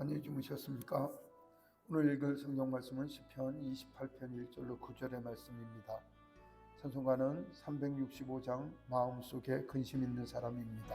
안녕히 주무셨습니까? 오늘 읽을 성경 말씀은 시편 28편 1절로 9절의 말씀입니다. 찬송가는 365장 마음속에 근심 있는 사람입니다.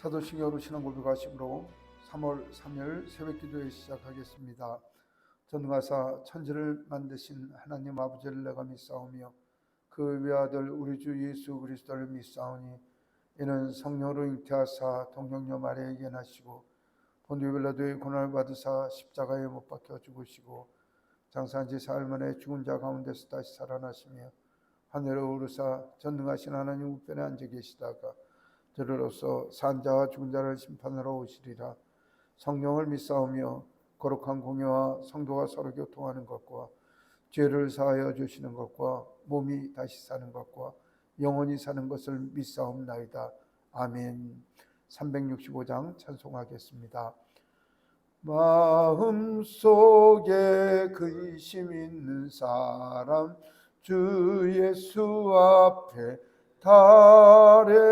사도신경으로 신앙 고백하심으로 3월 3일 새벽기도에 시작하겠습니다. 전능하사 천지를 만드신 하나님 아버지를 내가 믿사오며 그 외아들 우리 주 예수 그리스도를 믿사오니 이는 성령으로 잉태하사 동정녀 마리아에게 나시고 본디오 빌라도의 고난을 받으사 십자가에 못 박혀 죽으시고 장사한 지 사흘 만에 죽은 자 가운데서 다시 살아나시며 하늘에 오르사 전능하신 하나님 우편에 앉아 계시다가 저리로서 산자와 죽은 자를 심판하러 오시리라. 성령을 믿사오며 거룩한 공예와 성도가 서로 교통하는 것과 죄를 사하여 주시는 것과 몸이 다시 사는 것과 영원히 사는 것을 믿사옵나이다. 아멘. 365장 찬송하겠습니다. 마음속에 근심 있는 사람 주 예수 앞에 달래어라.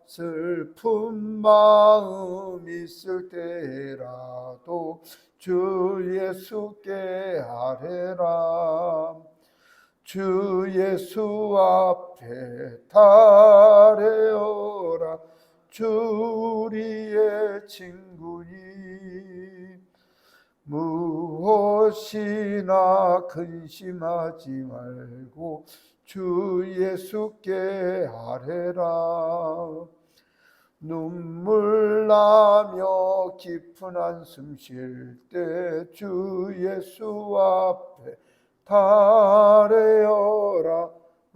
슬픈 마음 있을 때라도 주 예수께 아뢰라. 주 예수 앞에 달래어라. 주 우리의 친구니 무엇이나 근심하지 말고 주 예수께 아뢰라. 눈물 나며 깊은 한숨 쉴 때 주 예수 앞에 달래어라.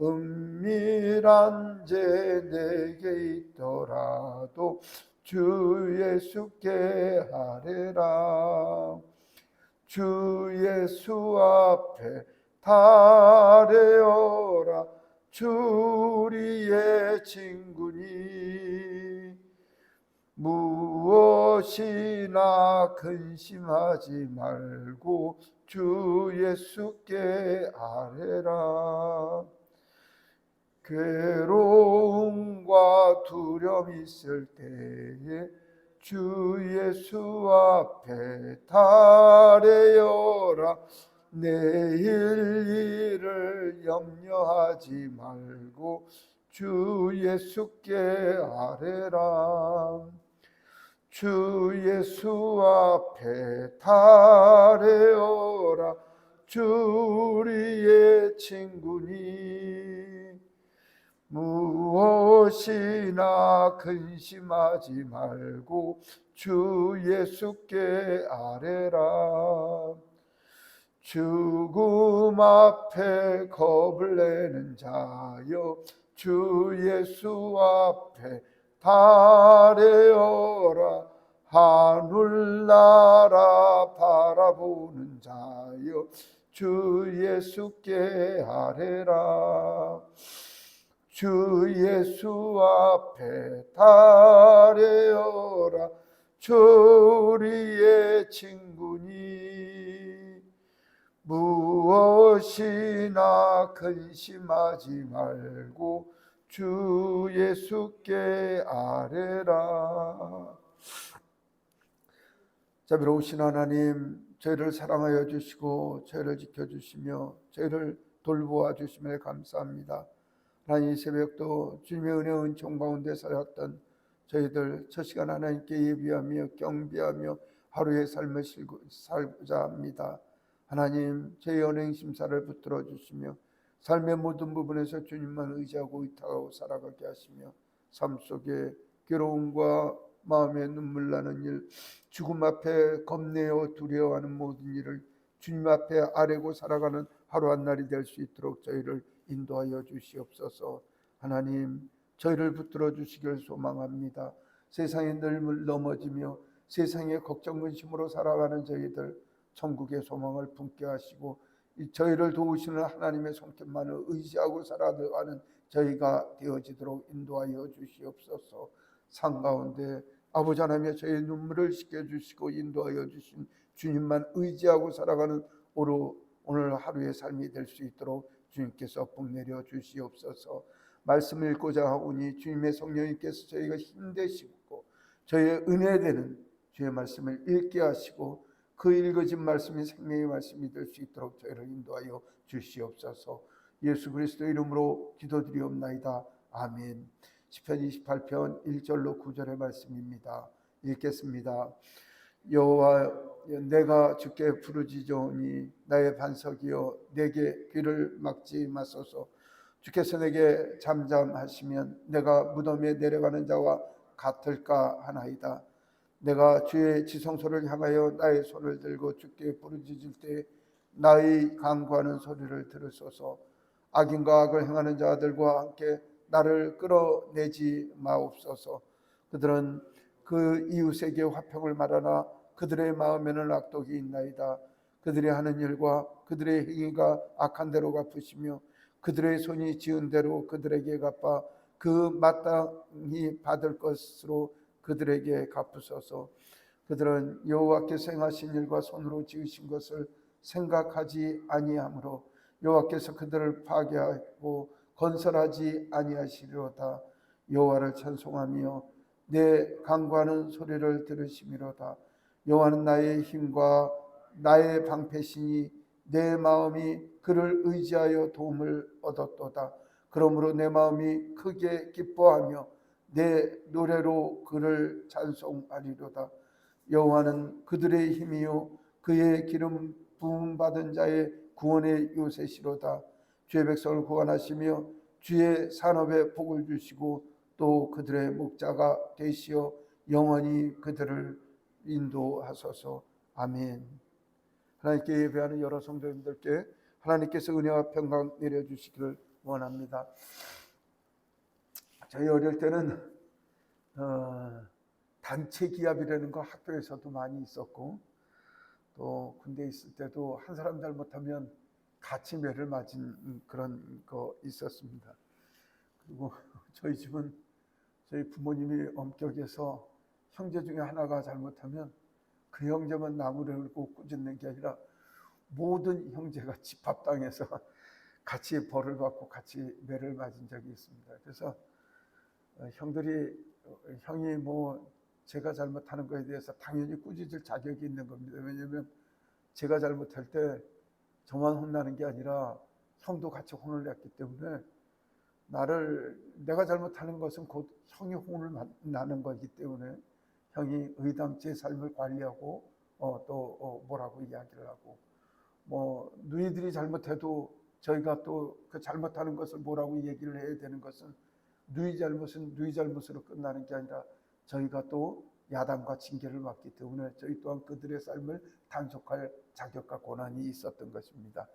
은밀한 죄 내게 있더라도 주 예수께 아뢰라. 주 예수 앞에 달래어라. 주 우리의 친구니 무엇이나 근심하지 말고 주 예수께 아뢰라. 괴로움과 두려움 있을 때에 주 예수 앞에 달래어라. 내일 일을 염려하지 말고 주 예수께 아뢰라. 주 예수 앞에 달래어라. 주 우리의 친구니 무엇이나 근심하지 말고 주 예수께 아뢰라. 죽음 앞에 겁을 내는 자여 주 예수 앞에 달래어라. 하늘나라 바라보는 자여 주 예수께 아뢰라. 주 예수 앞에 달래어라. 주 우리의 친구니 무엇이나 근심하지 말고 주 예수께 아뢰라. 자비로우신 하나님, 저희를 사랑하여 주시고 저희를 지켜주시며 저희를 돌보아 주심에 감사합니다. 하나님, 이 새벽도 주님의 은혜 은총 가운데 살았던 저희들 첫 시간 하나님께 예비하며 경배하며 하루의 삶을 살고자 합니다. 하나님, 저희 언행 심사를 붙들어 주시며 삶의 모든 부분에서 주님만 의지하고 의탁하고 살아가게 하시며 삶 속에 괴로움과 마음에 눈물 나는 일, 죽음 앞에 겁내어 두려워하는 모든 일을 주님 앞에 아뢰고 살아가는 하루 한 날이 될 수 있도록 저희를 인도하여 주시옵소서. 하나님, 저희를 붙들어 주시길 소망합니다. 세상에 늘 넘어지며 세상의 걱정 근심으로 살아가는 저희들 천국의 소망을 품게 하시고 저희를 도우시는 하나님의 손길만을 의지하고 살아가는 저희가 되어지도록 인도하여 주시옵소서. 산 가운데 아버지 하나님의 저희의 눈물을 씻겨주시고 인도하여 주신 주님만 의지하고 살아가는 오늘 하루의 삶이 될 수 있도록 주님께서 복내려 주시옵소서. 말씀 읽고자 하오니 주님의 성령님께서 저희가 힘되시고 저희의 은혜되는 주의 말씀을 읽게 하시고 그 읽어진 말씀이 생명의 말씀이 될 수 있도록 저희를 인도하여 주시옵소서. 예수 그리스도 이름으로 기도드리옵나이다. 아멘. 시편 28편 1절로 9절의 말씀입니다. 읽겠습니다. 여호와, 내가 주께 부르짖으니 나의 반석이여 내게 귀를 막지 마소서. 주께서 내게 잠잠하시면 내가 무덤에 내려가는 자와 같을까 하나이다. 내가 주의 지성소를 향하여 나의 손을 들고 주께 부르짖을 때 나의 간구하는 소리를 들으소서. 악인과 악을 행하는 자들과 함께 나를 끌어내지 마옵소서. 그들은 그 이웃에게 화평을 말하나 그들의 마음에는 악독이 있나이다. 그들이 하는 일과 그들의 행위가 악한 대로 갚으시며 그들의 손이 지은 대로 그들에게 갚아 그 마땅히 받을 것으로 그들에게 갚으소서. 그들은 여호와께서 행하신 일과 손으로 지으신 것을 생각하지 아니하므로 여호와께서 그들을 파괴하고 건설하지 아니하시리로다. 여호와를 찬송하며 내 간구하는 소리를 들으시미로다. 여호와는 나의 힘과 나의 방패시니 내 마음이 그를 의지하여 도움을 얻었도다. 그러므로 내 마음이 크게 기뻐하며 내 노래로 그를 찬송하리로다. 여호와는 그들의 힘이요 그의 기름 부음 받은 자의 구원의 요새시로다. 주의 백성을 구원하시며 주의 산업에 복을 주시고 또 그들의 목자가 되시어 영원히 그들을 인도하소서. 아멘. 하나님께 예배하는 여러 성도님들께 하나님께서 은혜와 평강 내려주시기를 원합니다. 저희 어릴 때는 단체 기합이라는 거 학교에서도 많이 있었고 또 군대에 있을 때도 한 사람 잘못하면 같이 매를 맞은 그런 거 있었습니다. 그리고 저희 집은 저희 부모님이 엄격해서 형제 중에 하나가 잘못하면 그 형제만 나무를 들고 꾸짖는 게 아니라 모든 형제가 집합당해서 같이 벌을 받고 같이 매를 맞은 적이 있습니다. 그래서 형이 뭐 제가 잘못하는 거에 대해서 당연히 꾸짖을 자격이 있는 겁니다. 왜냐하면 제가 잘못할 때 저만 혼나는 게 아니라 형도 같이 혼을 냈기 때문에 내가 잘못하는 것은 곧 형이 혼을 나는 거기 때문에 형이 의담제 삶을 관리하고 또 뭐라고 이야기를 하고 뭐 누이들이 잘못해도 저희가 또 그 잘못하는 것을 뭐라고 얘기를 해야 되는 것은 누이 잘못은 누이 잘못으로 끝나는 게 아니라 저희가 또 야단과 징계를 받기 때문에 저희 또한 그들의 삶을 단속할 자격과 권한이 있었던 것입니다.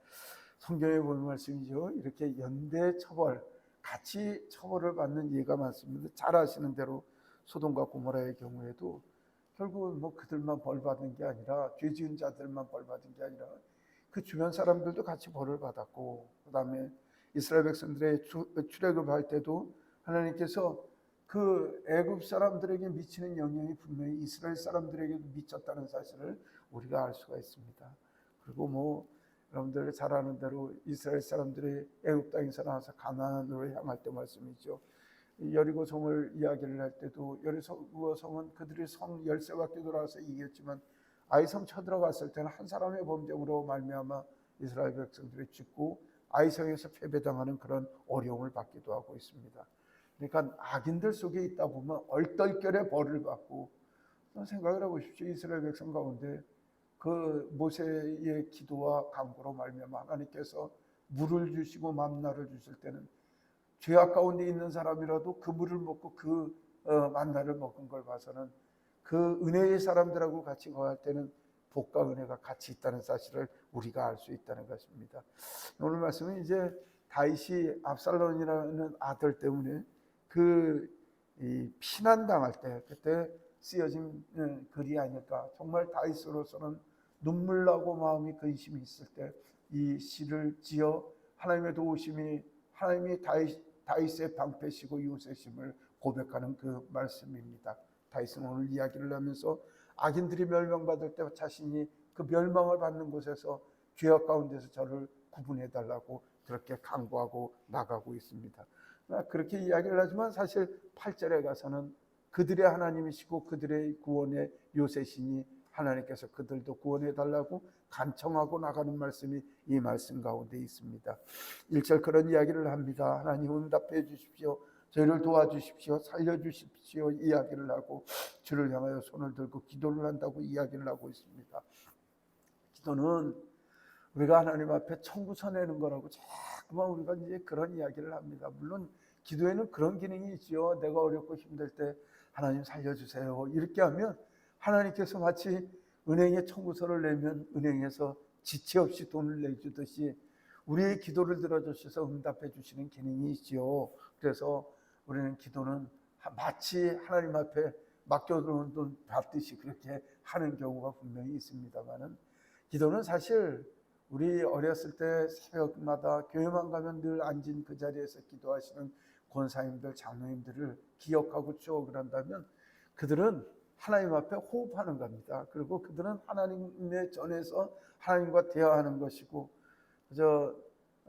성경에 보는 말씀이죠. 이렇게 연대 처벌, 같이 처벌을 받는 예가 많습니다. 잘 아시는 대로 소돔과 고모라의 경우에도 결국은 뭐 그들만 벌 받은 게 아니라 죄 지은 자들만 벌 받은 게 아니라 그 주변 사람들도 같이 벌을 받았고, 그 다음에 이스라엘 백성들의 출애굽할 때도 하나님께서 그 애굽 사람들에게 미치는 영향이 분명히 이스라엘 사람들에게도 미쳤다는 사실을 우리가 알 수가 있습니다. 그리고 뭐 여러분들 잘 아는 대로 이스라엘 사람들이 애굽 땅에서 나와서 가나안으로 향할 때 말씀이죠. 여리고 성을 이야기를 할 때도 여리고 성은 그들이 성 13바퀴 돌아서 이겼지만 아이성 쳐들어갔을 때는 한 사람의 범죄로 말미암아 이스라엘 백성들이 죽고 아이성에서 패배당하는 그런 어려움을 받기도 하고 있습니다. 그러니까 악인들 속에 있다 보면 얼떨결에 벌을 받고, 생각을 해보십시오. 이스라엘 백성 가운데 그 모세의 기도와 간구로 말미암아 하나님께서 물을 주시고 만나를 주실 때는 죄악 가운데 있는 사람이라도 그 물을 먹고 그 만나를 먹은 걸 봐서는 그 은혜의 사람들하고 같이 거할 때는 복과 은혜가 같이 있다는 사실을 우리가 알 수 있다는 것입니다. 오늘 말씀은 이제 다윗이 압살롬이라는 아들 때문에 피난당할 때 그때 쓰여진 글이 아닐까. 정말 다윗으로서는 눈물 나고 마음이 근심이 있을 때 이 시를 지어 하나님의 도우심이, 하나님이 다윗의 방패시고 요새심을 고백하는 그 말씀입니다. 다윗은 오늘 이야기를 하면서 악인들이 멸망받을 때 자신이 그 멸망을 받는 곳에서 죄악 가운데서 저를 구분해 달라고 그렇게 간구하고 나가고 있습니다. 그렇게 이야기를 하지만 사실 8절에 가서는 그들의 하나님이시고 그들의 구원의 요새신이 하나님께서 그들도 구원해 달라고 간청하고 나가는 말씀이 이 말씀 가운데 있습니다. 1절 그런 이야기를 합니다. 하나님 응답해 주십시오. 저희를 도와주십시오. 살려주십시오. 이야기를 하고 주를 향하여 손을 들고 기도를 한다고 이야기를 하고 있습니다. 기도는 우리가 하나님 앞에 청구서 내는 거라고 자꾸만 우리가 이제 그런 이야기를 합니다. 물론 기도에는 그런 기능이 있죠. 내가 어렵고 힘들 때 하나님 살려주세요. 이렇게 하면 하나님께서 마치 은행에 청구서를 내면 은행에서 지체 없이 돈을 내주듯이 우리의 기도를 들어주셔서 응답해 주시는 기능이 있죠. 그래서 우리는 기도는 마치 하나님 앞에 맡겨놓은 돈 받듯이 그렇게 하는 경우가 분명히 있습니다만은, 기도는 사실 우리 어렸을 때 새벽마다 교회만 가면 늘 앉은 그 자리에서 기도하시는 권사님들, 장로님들을 기억하고 추억을 한다면 그들은 하나님 앞에 호흡하는 겁니다. 그리고 그들은 하나님의 전에서 하나님과 대화하는 것이고,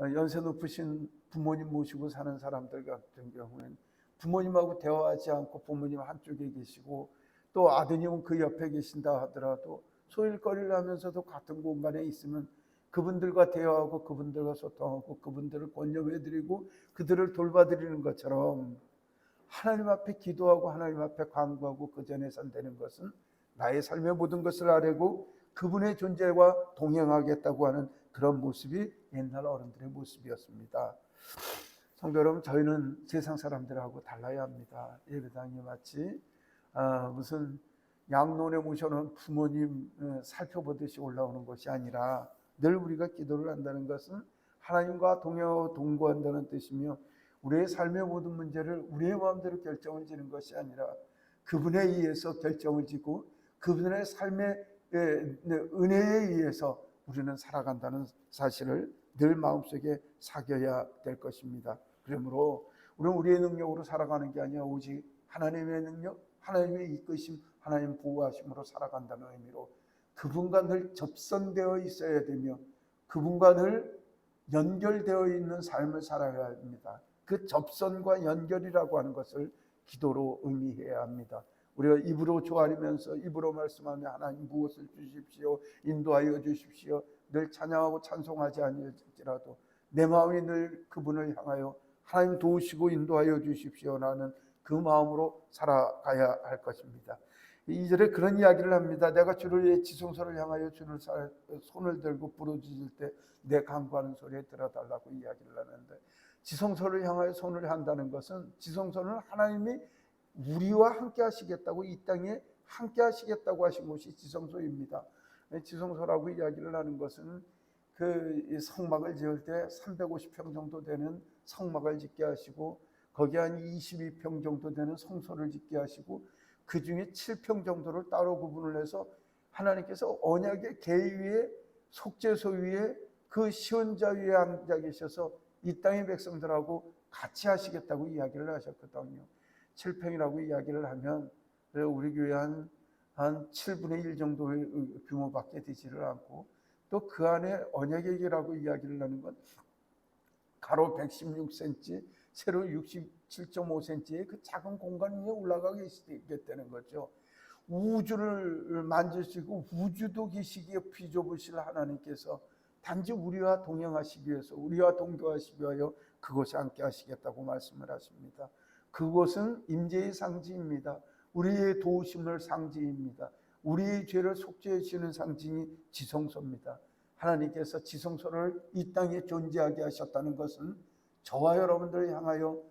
연세 높으신 부모님 모시고 사는 사람들 같은 경우는 부모님하고 대화하지 않고 부모님 한쪽에 계시고 또 아드님은 그 옆에 계신다 하더라도 소일거리를 하면서도 같은 공간에 있으면 그분들과 대화하고 그분들과 소통하고 그분들을 권유해드리고 그들을 돌봐드리는 것처럼 하나님 앞에 기도하고 하나님 앞에 간구하고 그 전에 선되는 것은 나의 삶의 모든 것을 아뢰고 그분의 존재와 동행하겠다고 하는 그런 모습이 옛날 어른들의 모습이었습니다. 성도 여러분, 저희는 세상 사람들하고 달라야 합니다. 예배당이 마치 무슨 양론에 모셔놓은 부모님 살펴보듯이 올라오는 것이 아니라 늘 우리가 기도를 한다는 것은 하나님과 동행하고 동거한다는 뜻이며, 우리의 삶의 모든 문제를 우리의 마음대로 결정을 지는 것이 아니라 그분에 의해서 결정을 지고 그분의 삶의 은혜에 의해서 우리는 살아간다는 사실을 늘 마음속에 새겨야 될 것입니다. 그러므로 우리는 우리의 능력으로 살아가는 게 아니라 오직 하나님의 능력, 하나님의 이끄심, 하나님 보호하심으로 살아간다는 의미로 그분과 늘 접선되어 있어야 되며 그분과 늘 연결되어 있는 삶을 살아야 합니다. 그 접선과 연결이라고 하는 것을 기도로 의미해야 합니다. 우리가 입으로 조아리면서 입으로 말씀하며 하나님 무엇을 주십시오, 인도하여 주십시오, 늘 찬양하고 찬송하지 아니할지라도 내 마음이 늘 그분을 향하여 하나님 도우시고 인도하여 주십시오라는 그 마음으로 살아가야 할 것입니다. 2절에 그런 이야기를 합니다. 내가 주를 지성소를 향하여 주를 손을 들고 부르짖을 때 내 간구하는 소리에 들어달라고 이야기를 하는데, 지성소를 향하여 손을 한다는 것은 지성소는 하나님이 우리와 함께 하시겠다고, 이 땅에 함께 하시겠다고 하신 곳이 지성소입니다. 지성소라고 이야기를 하는 것은 그 성막을 지을 때 350평 정도 되는 성막을 짓게 하시고 거기에 한 22평 정도 되는 성소를 짓게 하시고 그 중에 7평 정도를 따로 구분을 해서 하나님께서 언약의 궤 위에 속죄소 위에 그 시온자 위에 앉아 계셔서 이 땅의 백성들하고 같이 하시겠다고 이야기를 하셨거든요. 7평이라고 이야기를 하면 우리 교회 한 7분의 1 정도의 규모밖에 되지를 않고, 또 그 안에 언약의 궤라고 이야기를 하는 건 가로 116cm, 세로 67.5cm의 그 작은 공간 위에 올라가게 되는 거죠. 우주를 만지시고 우주도 계시기에 비좁으실 하나님께서 단지 우리와 동행하시기 위해서, 우리와 동교하시기 위하여 그곳에 함께 하시겠다고 말씀을 하십니다. 그곳은 임재의 상징입니다. 우리의 도우심을 상징입니다. 우리의 죄를 속죄해 주시는 상징이 지성소입니다. 하나님께서 지성소를 이 땅에 존재하게 하셨다는 것은 저와 여러분들을 향하여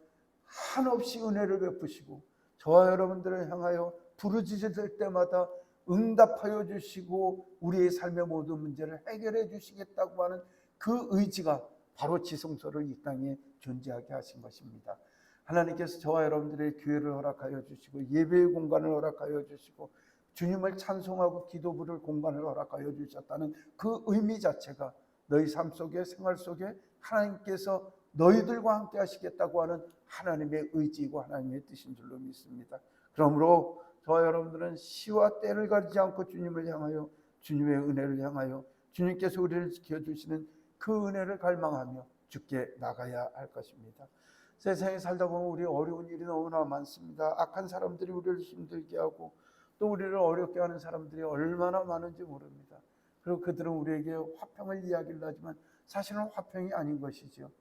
한없이 은혜를 베푸시고 저와 여러분들을 향하여 부르짖을 때마다 응답하여 주시고 우리의 삶의 모든 문제를 해결해 주시겠다고 하는 그 의지가 바로 지성소를 이 땅에 존재하게 하신 것입니다. 하나님께서 저와 여러분들의 교회를 허락하여 주시고 예배의 공간을 허락하여 주시고 주님을 찬송하고 기도 부를 공간을 허락하여 주셨다는 그 의미 자체가 너희 삶 속에, 생활 속에 하나님께서 너희들과 함께 하시겠다고 하는 하나님의 의지이고 하나님의 뜻인 줄로 믿습니다. 그러므로 저와 여러분들은 시와 때를 가리지 않고 주님을 향하여, 주님의 은혜를 향하여, 주님께서 우리를 지켜주시는 그 은혜를 갈망하며 주께 나가야 할 것입니다. 세상에 살다 보면 우리 어려운 일이 너무나 많습니다. 악한 사람들이 우리를 힘들게 하고 또 우리를 어렵게 하는 사람들이 얼마나 많은지 모릅니다. 그리고 그들은 우리에게 화평을 이야기를 하지만 사실은 화평이 아닌 것이죠.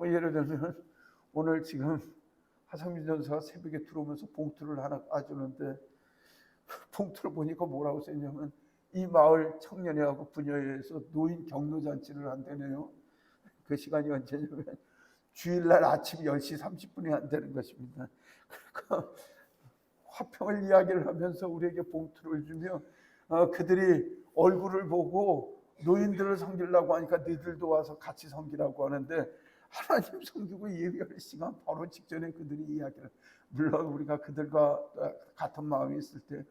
예를 들면 오늘 지금 하성민 전사가 새벽에 들어오면서 봉투를 하나 까주는데 봉투를 보니까 뭐라고 썼냐면 이 마을 청년회하고 부녀회에서 노인 격려잔치를 한다네요. 그 시간이 언제냐면 주일날 아침 10시 30분이 안 되는 것입니다. 그러니까 화평을 이야기를 하면서 우리에게 봉투를 주며 그들이 얼굴을 보고 노인들을 섬기려고 하니까 너희들도 와서 같이 섬기라고 하는데 하나님 섬기고 예배할 시간 바로 직전에 그들이 이야기를, 물론 우리가 그들과 같은 마음이 있을 때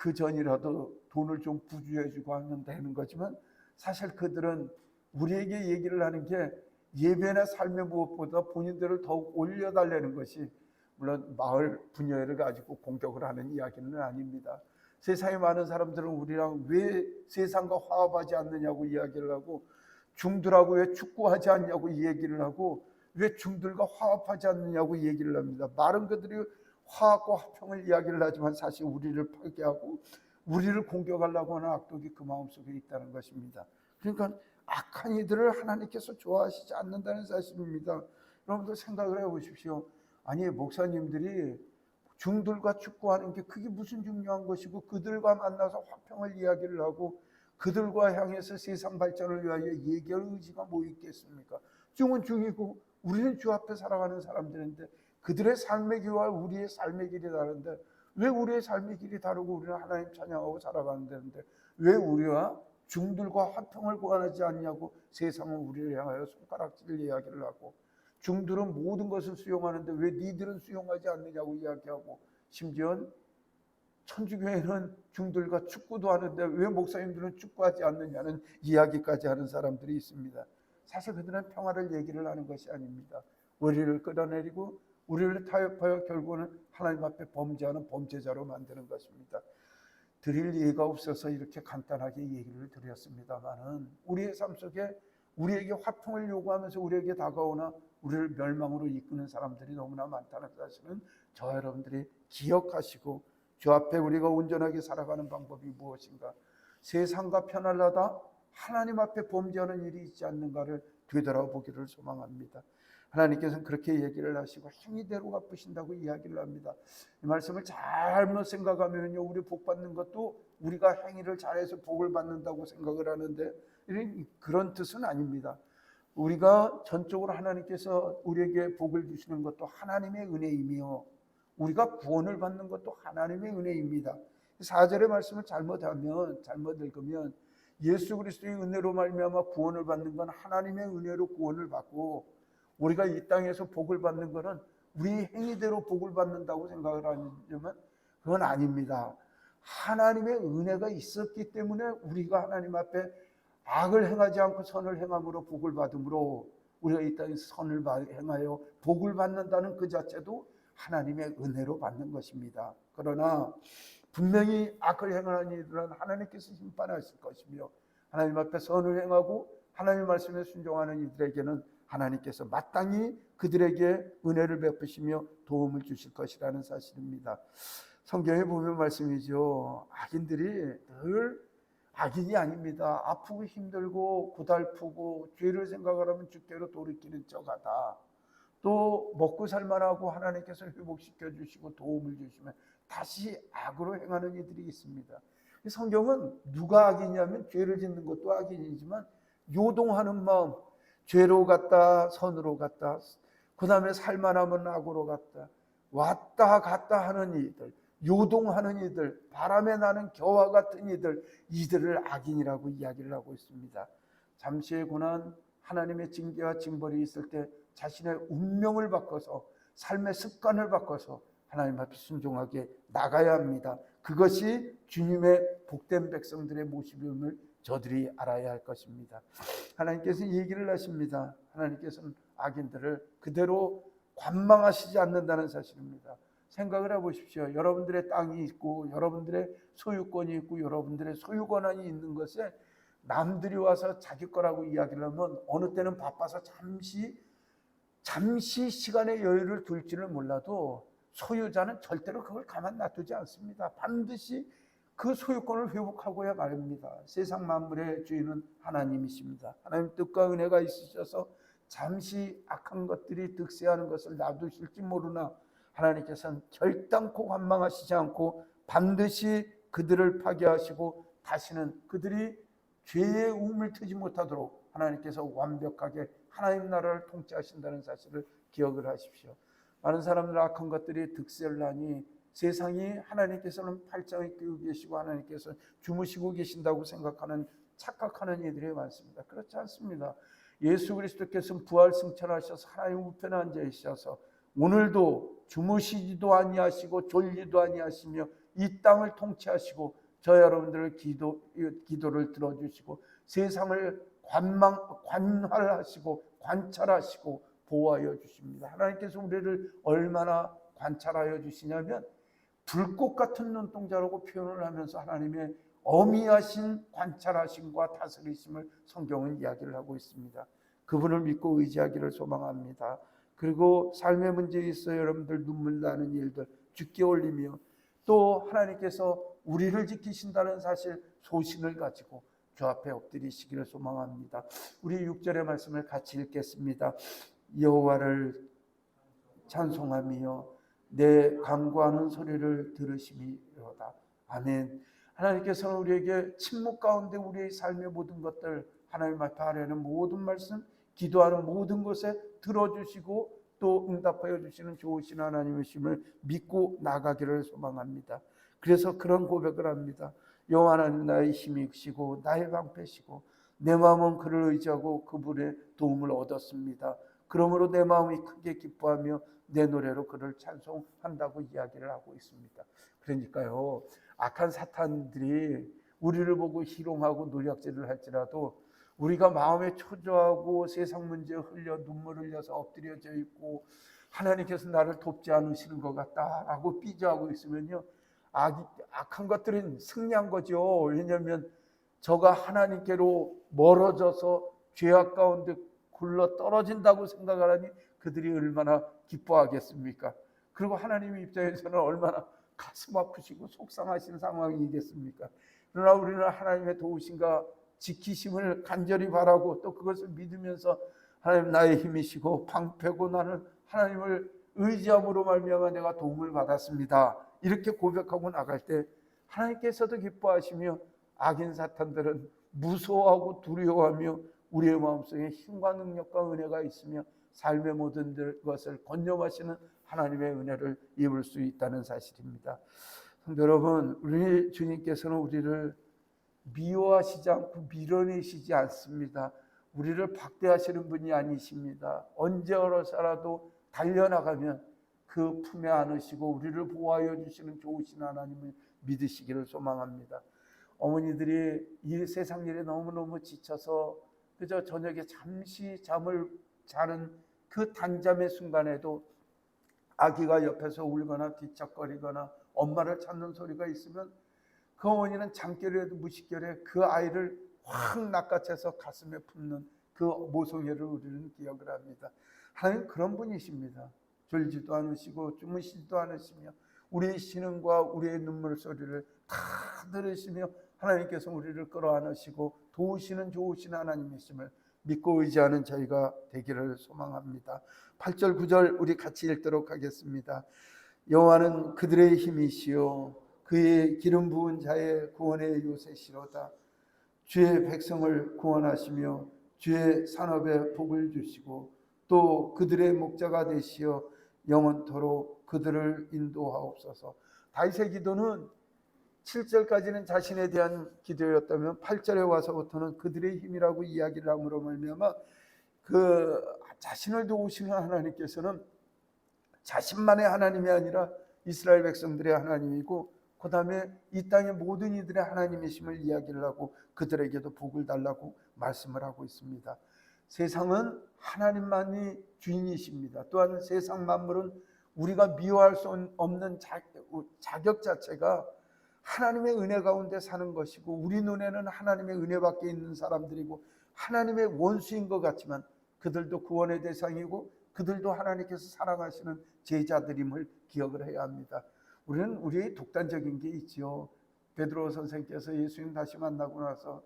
그 전이라도 돈을 좀 부주해주고 하면 되는 거지만 사실 그들은 우리에게 얘기를 하는 게 예배나 삶의 무엇보다 본인들을 더욱 올려달라는 것이, 물론 마을 분야를 가지고 공격을 하는 이야기는 아닙니다. 세상에 많은 사람들은 우리랑 왜 세상과 화합하지 않느냐고 이야기를 하고, 중들하고 왜 축구하지 않냐고 이 얘기를 하고, 왜 중들과 화합하지 않느냐고 얘기를 합니다. 말은 그들이 화합과 화평을 이야기를 하지만 사실 우리를 파괴하고 우리를 공격하려고 하는 악독이 그 마음속에 있다는 것입니다. 그러니까 악한 이들을 하나님께서 좋아하시지 않는다는 사실입니다. 여러분들 생각을 해보십시오. 아니 목사님들이 중들과 축구하는 게 그게 무슨 중요한 것이고 그들과 만나서 화평을 이야기를 하고 그들과 향해서 세상 발전을 위하여 얘기할 의지가 뭐 있겠습니까? 중은 중이고 우리는 주 앞에 살아가는 사람들인데 그들의 삶의 길과 우리의 삶의 길이 다른데 왜 우리의 삶의 길이 다르고 우리는 하나님 찬양하고 살아가는 데인데 왜 우리와 중들과 화평을 구하지 않냐고 세상은 우리를 향하여 손가락질 이야기를 하고, 중들은 모든 것을 수용하는데 왜 니들은 수용하지 않느냐고 이야기하고, 심지어 천주교회는 중들과 축구도 하는데 왜 목사님들은 축구하지 않느냐는 이야기까지 하는 사람들이 있습니다. 사실 그들은 평화를 얘기를 하는 것이 아닙니다. 우리를 끌어내리고 우리를 타협하여 결국은 하나님 앞에 범죄하는 범죄자로 만드는 것입니다. 드릴 예가 없어서 이렇게 간단하게 얘기를 드렸습니다만은 우리의 삶 속에 우리에게 화평을 요구하면서 우리에게 다가오나 우리를 멸망으로 이끄는 사람들이 너무나 많다는 사실은 저와 여러분들이 기억하시고 주 앞에 우리가 온전하게 살아가는 방법이 무엇인가, 세상과 편하려다 하나님 앞에 범죄하는 일이 있지 않는가를 되돌아보기를 소망합니다. 하나님께서는 그렇게 얘기를 하시고 행위대로 갚으신다고 이야기를 합니다. 이 말씀을 잘못 생각하면요, 우리 복 받는 것도 우리가 행위를 잘해서 복을 받는다고 생각을 하는데 그런 뜻은 아닙니다. 우리가 전적으로 하나님께서 우리에게 복을 주시는 것도 하나님의 은혜이며 우리가 구원을 받는 것도 하나님의 은혜입니다. 4절의 말씀을 잘못 읽으면 예수 그리스도의 은혜로 말미암아 구원을 받는 건 하나님의 은혜로 구원을 받고 우리가 이 땅에서 복을 받는 것은 우리 행위대로 복을 받는다고 생각을 하지만 그건 아닙니다. 하나님의 은혜가 있었기 때문에 우리가 하나님 앞에 악을 행하지 않고 선을 행함으로 복을 받음으로 우리가 이 땅에서 선을 행하여 복을 받는다는 그 자체도 하나님의 은혜로 받는 것입니다. 그러나 분명히 악을 행하는 이들은 하나님께서 심판하실 것이며 하나님 앞에 선을 행하고 하나님의 말씀에 순종하는 이들에게는 하나님께서 마땅히 그들에게 은혜를 베푸시며 도움을 주실 것이라는 사실입니다. 성경에 보면 말씀이죠. 악인들이 늘 악인이 아닙니다. 아프고 힘들고 고달프고 죄를 생각하면 주께로 돌이키는 척하다. 또 먹고 살만하고 하나님께서 회복시켜 주시고 도움을 주시면 다시 악으로 행하는 이들이 있습니다. 성경은 누가 악이냐면 죄를 짓는 것도 악인이지만 요동하는 마음, 죄로 갔다 선으로 갔다, 그 다음에 살만하면 악으로 갔다, 왔다 갔다 하는 이들, 요동하는 이들, 바람에 나는 겨와 같은 이들을 악인이라고 이야기를 하고 있습니다. 잠시의 고난, 하나님의 징계와 징벌이 있을 때 자신의 운명을 바꿔서 삶의 습관을 바꿔서 하나님 앞에 순종하게 나가야 합니다. 그것이 주님의 복된 백성들의 모습임을 저들이 알아야 할 것입니다. 하나님께서 얘기를 하십니다. 하나님께서는 악인들을 그대로 관망하시지 않는다는 사실입니다. 생각을 해보십시오. 여러분들의 땅이 있고 여러분들의 소유권이 있고 여러분들의 소유 권한이 있는 것에 남들이 와서 자기 거라고 이야기를 하면 어느 때는 바빠서 잠시 시간의 여유를 둘지를 몰라도 소유자는 절대로 그걸 가만 놔두지 않습니다. 반드시 그 소유권을 회복하고야 말입니다. 세상 만물의 주인은 하나님이십니다. 하나님 뜻과 은혜가 있으셔서 잠시 악한 것들이 득세하는 것을 놔두실지 모르나 하나님께서는 결단코 관망하시지 않고 반드시 그들을 파괴하시고 다시는 그들이 죄의 우물 트지 못하도록 하나님께서 완벽하게 하나님 나라를 통치하신다는 사실을 기억을 하십시오. 많은 사람들 악한 것들이 득세를 하니 세상이 하나님께서는 팔짱을 끼고 계시고 하나님께서 주무시고 계신다고 생각하는 착각하는 이들이 많습니다. 그렇지 않습니다. 예수 그리스도께서는 부활 승천하셔서 하나님 우편에 앉아 계셔서 오늘도 주무시지도 아니하시고 졸지도 아니하시며 이 땅을 통치하시고 저 여러분들의 기도를 들어주시고 세상을 관할하시고 관찰하시고 보호하여 주십니다. 하나님께서 우리를 얼마나 관찰하여 주시냐면 불꽃 같은 눈동자라고 표현을 하면서 하나님의 어미하신 관찰하심과 다스리심을 성경은 이야기를 하고 있습니다. 그분을 믿고 의지하기를 소망합니다. 그리고 삶의 문제에 있어 여러분들 눈물 나는 일들 주께 올리며 또 하나님께서 우리를 지키신다는 사실 소신을 가지고 주 앞에 엎드리시기를 소망합니다. 우리 6절의 말씀을 같이 읽겠습니다. 여호와를 찬송하며 내 간구하는 소리를 들으심이로다. 아멘. 하나님께서는 우리에게 침묵 가운데 우리의 삶의 모든 것들 하나님 앞에 하려는 모든 말씀 기도하는 모든 것에 들어주시고 또 응답하여 주시는 좋으신 하나님이심을 믿고 나가기를 소망합니다. 그래서 그런 고백을 합니다. 여호와 하나님 나의 힘이시고 나의 방패시고 내 마음은 그를 의지하고 그분의 도움을 얻었습니다. 그러므로 내 마음이 크게 기뻐하며 내 노래로 그를 찬송한다고 이야기를 하고 있습니다. 그러니까요, 악한 사탄들이 우리를 보고 희롱하고 노략질을 할지라도 우리가 마음에 초조하고 세상 문제에 흘려 눈물 흘려서 엎드려져 있고 하나님께서 나를 돕지 않으시는 것 같다라고 삐져하고 있으면요, 악한 것들은 승리한 거죠. 왜냐하면 저가 하나님께로 멀어져서 죄악 가운데 굴러 떨어진다고 생각하니 그들이 얼마나 기뻐하겠습니까? 그리고 하나님 입장에서는 얼마나 가슴 아프시고 속상하신 상황이겠습니까? 그러나 우리는 하나님의 도우심과 지키심을 간절히 바라고 또 그것을 믿으면서 하나님 나의 힘이시고 방패고 나는 하나님을 의지함으로 말미암아 내가 도움을 받았습니다. 이렇게 고백하고 나갈 때 하나님께서도 기뻐하시며 악인 사탄들은 무서워하고 두려워하며 우리의 마음속에 힘과 능력과 은혜가 있으며 삶의 모든 것을 건념하시는 하나님의 은혜를 입을 수 있다는 사실입니다. 성도 여러분, 우리 주님께서는 우리를 미워하시지 않고 밀어내시지 않습니다. 우리를 박대하시는 분이 아니십니다. 언제 어려서라도 달려나가면 그 품에 안으시고 우리를 보호하여 주시는 좋으신 하나님을 믿으시기를 소망합니다. 어머니들이 이 세상 일에 너무너무 지쳐서 그저 저녁에 잠시 잠을 자는 그 단잠의 순간에도 아기가 옆에서 울거나 뒤척거리거나 엄마를 찾는 소리가 있으면 그 어머니는 잠결에도 무식결에 그 아이를 확 낚아채서 가슴에 품는 그 모성애를 우리는 기억을 합니다. 하나님 그런 분이십니다. 졸지도 않으시고 주무시지도 않으시며 우리의 신음과 우리의 눈물 소리를 다 들으시며 하나님께서 우리를 끌어안으시고 도우시는 좋으신 하나님이심을 믿고 의지하는 저희가 되기를 소망합니다. 8절 9절 우리 같이 읽도록 하겠습니다. 여호와는 그들의 힘이시요 그의 기름 부은 자의 구원의 요새시로다. 주의 백성을 구원하시며 주의 산업에 복을 주시고 또 그들의 목자가 되시어 영원토록 그들을 인도하옵소서. 다윗의 기도는 7절까지는 자신에 대한 기도였다면 8절에 와서부터는 그들의 힘이라고 이야기를 함으로 말미암아 그 자신을 도우시는 하나님께서는 자신만의 하나님이 아니라 이스라엘 백성들의 하나님이고 그 다음에 이 땅의 모든 이들의 하나님이심을 이야기를 하고 그들에게도 복을 달라고 말씀을 하고 있습니다. 세상은 하나님만이 주인이십니다. 또한 세상 만물은 우리가 미워할 수 없는 자격 자체가 하나님의 은혜 가운데 사는 것이고 우리 눈에는 하나님의 은혜 밖에 있는 사람들이고 하나님의 원수인 것 같지만 그들도 구원의 대상이고 그들도 하나님께서 사랑하시는 제자들임을 기억을 해야 합니다. 우리는 우리의 독단적인 게 있지요. 베드로 선생께서 예수님 다시 만나고 나서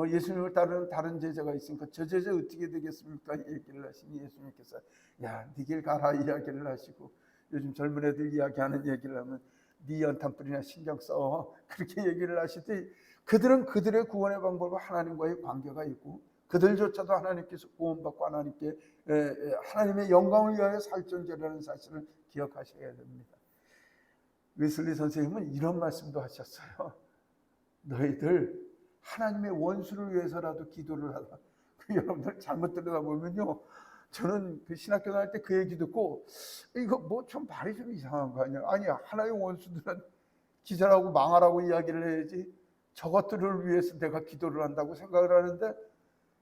예수님을 따르는 다른 제자가 있으니까 저 제자 어떻게 되겠습니까? 얘기를 하시니 예수님께서 야, 네 길 가라 이야기를 하시고 요즘 젊은 애들 이야기하는 얘기를 하면 네 연탄불이나 신경 써 그렇게 얘기를 하시되 그들은 그들의 구원의 방법과 하나님과의 관계가 있고 그들조차도 하나님께서 구원받고 하나님의 영광을 위하여 살 존재라는 사실을 기억하셔야 됩니다. 웨슬리 선생님은 이런 말씀도 하셨어요. 너희들 하나님의 원수를 위해서라도 기도를 하라. 여러분들 잘못 들여다보면요, 저는 그 신학교 다닐 때 그 얘기 듣고 이거 뭐 좀 말이 좀 이상한 거 아니야? 아니야, 하나님의 원수들은 기절하고 망하라고 이야기를 해야지 저것들을 위해서 내가 기도를 한다고 생각을 하는데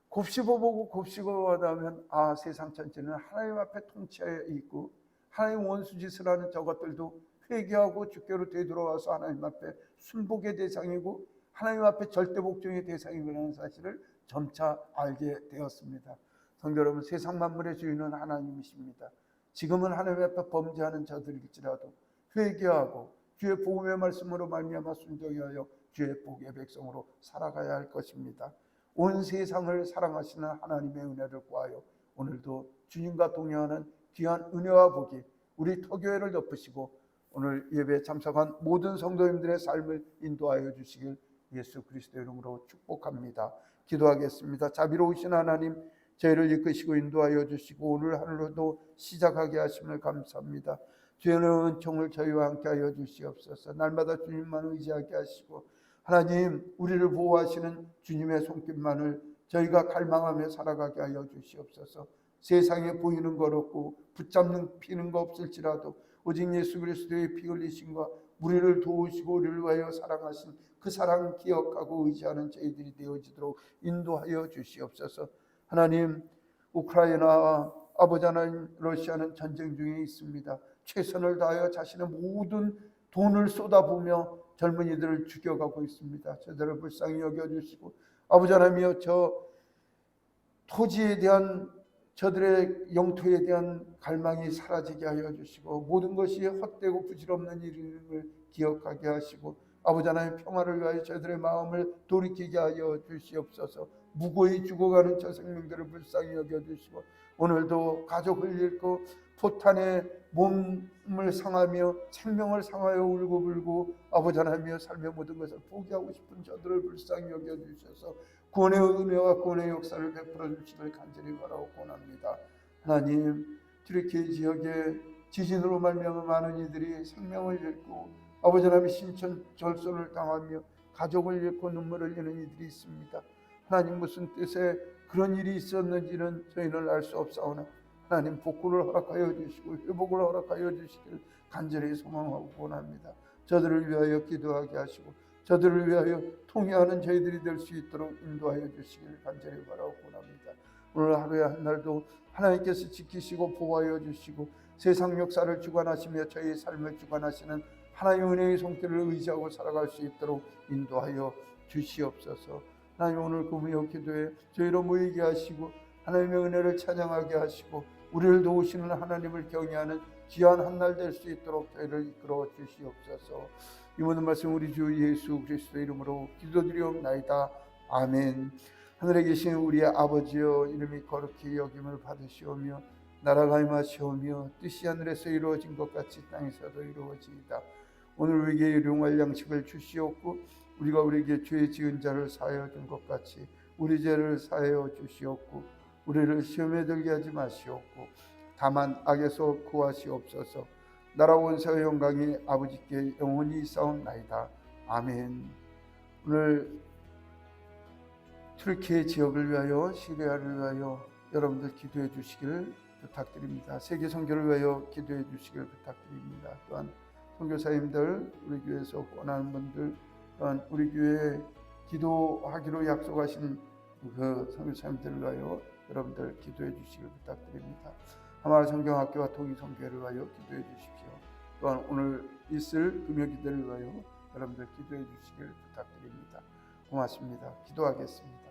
곱씹어보고 곱씹어보다 하면 아, 세상 전체는 하나님 앞에 통치하여 있고 하나님 원수짓을 하는 저것들도 회개하고 주께로 되돌아와서 하나님 앞에 순복의 대상이고 하나님 앞에 절대 복종의 대상이라는 사실을 점차 알게 되었습니다. 성도 여러분, 세상 만물의 주인은 하나님이십니다. 지금은 하나님 앞에 범죄하는 자들일지라도 회개하고 주의 복음의 말씀으로 말미암아 순종하여 주의 복의 백성으로 살아가야 할 것입니다. 온 세상을 사랑하시는 하나님의 은혜를 구하여 오늘도 주님과 동행하는 귀한 은혜와 복이 우리 터교회를 덮으시고 오늘 예배에 참석한 모든 성도님들의 삶을 인도하여 주시길 예수 그리스도의 이름으로 축복합니다. 기도하겠습니다. 자비로우신 하나님, 저희를 이끄시고 인도하여 주시고 오늘 하루도 시작하게 하심을 감사합니다. 주의 은총을 저희와 함께 하여 주시옵소서. 날마다 주님만 의지하게 하시고 하나님, 우리를 보호하시는 주님의 손길만을 저희가 갈망하며 살아가게 하여 주시옵소서. 세상에 보이는 것 없고 붙잡는 피는 거 없을지라도 오직 예수 그리스도의 피 흘리심과 우리를 도우시고 우리를 위하여 사랑하신 그 사랑 기억하고 의지하는 저희들이 되어지도록 인도하여 주시옵소서. 하나님, 우크라이나와 아버지 하나님 러시아는 전쟁 중에 있습니다. 최선을 다하여 자신의 모든 돈을 쏟아부으며 젊은이들을 죽여가고 있습니다. 저들을 불쌍히 여겨주시고 아버지 하나님이여 저 토지에 대한 저들의 영토에 대한 갈망이 사라지게 하여 주시고 모든 것이 헛되고 부질없는 일임을 기억하게 하시고 아버지 하나님 평화를 위하여 저들의 마음을 돌이키게 하여 주시옵소서. 무고히 죽어가는 저 생명들을 불쌍히 여겨주시고 오늘도 가족을 잃고 포탄에 몸을 상하며 생명을 상하여 울고불고 아버지 하나님이여 삶의 모든 것을 포기하고 싶은 저들을 불쌍히 여겨주셔서 구원의 은혜와 구원의 역사를 베풀어 주시길 간절히 바라고 원합니다. 하나님, 튀르키예 지역에 지진으로 말미암아 많은 이들이 생명을 잃고 아버지 하나님 심천절손을 당하며 가족을 잃고 눈물을 흘리는 이들이 있습니다. 하나님 무슨 뜻에 그런 일이 있었는지는 저희는 알 수 없사오나 하나님 복구를 허락하여 주시고 회복을 허락하여 주시기를 간절히 소망하고 원합니다. 저들을 위하여 기도하게 하시고 저들을 위하여 통회하는 저희들이 될 수 있도록 인도하여 주시기를 간절히 바라고 원합니다. 오늘 하루의 한 날도 하나님께서 지키시고 보호하여 주시고 세상 역사를 주관하시며 저희의 삶을 주관하시는 하나님의 은혜의 손길을 의지하고 살아갈 수 있도록 인도하여 주시옵소서. 하나님, 오늘 금요 기도에 저희로 모이게 하시고 하나님의 은혜를 찬양하게 하시고 우리를 도우시는 하나님을 경외하는 귀한 한 날 될 수 있도록 저희를 이끌어 주시옵소서. 이 모든 말씀 우리 주 예수 그리스도의 이름으로 기도드리옵나이다. 아멘. 하늘에 계신 우리의 아버지여, 이름이 거룩히 여김을 받으시오며 나라가 임하시오며 뜻이 하늘에서 이루어진 것 같이 땅에서도 이루어지이다. 오늘 우리에게 일용할 양식을 주시옵고 우리가 우리에게 죄 지은 자를 사하여 준 것 같이 우리 죄를 사하여 주시옵고 우리를 시험에 들게 하지 마시옵고 다만 악에서 구하시옵소서. 나라와 원사와 영광이 아버지께 영원히 있사옵나이다. 아멘. 오늘 튀르키예 지역을 위하여, 시리아를 위하여 여러분들 기도해 주시길 부탁드립니다. 세계 선교를 위하여 기도해 주시길 부탁드립니다. 또한 선교사님들, 우리 교회에서 원하는 분들, 또한 우리 교회에 기도하기로 약속하신 그 선교사님들을 위하여 여러분들 기도해 주시길 부탁드립니다. 하마을 성경학교와 통일선교회를 위하여 기도해 주십시오. 또한 오늘 있을 금요기도를 위하여 여러분들 기도해 주시길 부탁드립니다. 고맙습니다. 기도하겠습니다.